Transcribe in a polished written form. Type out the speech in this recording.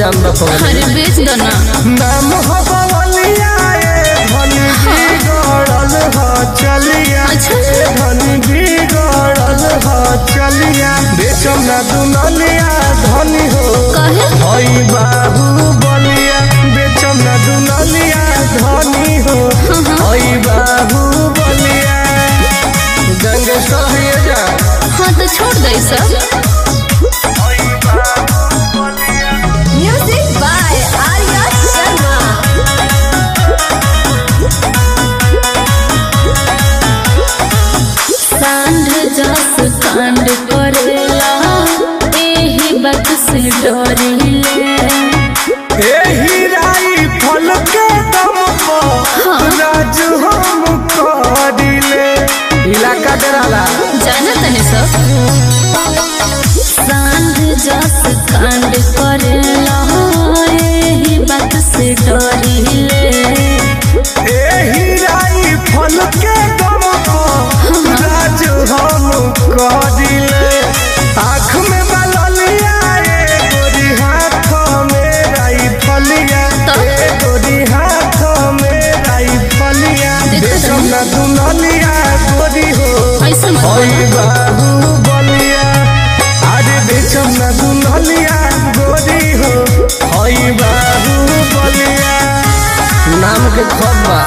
जान रखो। अरे बेच दो ना। नाम हो बवलिया धनी बिगड़ल हो चलिया। अच्छा धनी बिगड़ल हो चलिया। बेचम ना दुनलिया धनी हो कहे हई बाबू बलिया। बेचम ना दुनलिया धनी हो हई बाबू बलिया। गंगेश्वर है जा। हाँ तो छोड़ दे सब। Music by Arya Sharma. सांड जस कांड करेला एही बात से डरिले। एही राई फल के दम पर राज हम करिले। इलाका डराला जाना तने सब। सांड जस कांड करेला एही बात से डरिले। एही राई फल के दम पर राज हम करिले। आँख में बललिया गोरी हाथ में राई फलिया। गोरी हाथ में राई फलिया। बेचम ना दुनलिया गोरी हो ऐसे मत हई बोल। बाबू बलिया। अरे बेचम ना दुनलिया गोरी हो हई बाबू बलिया। नाम के खबा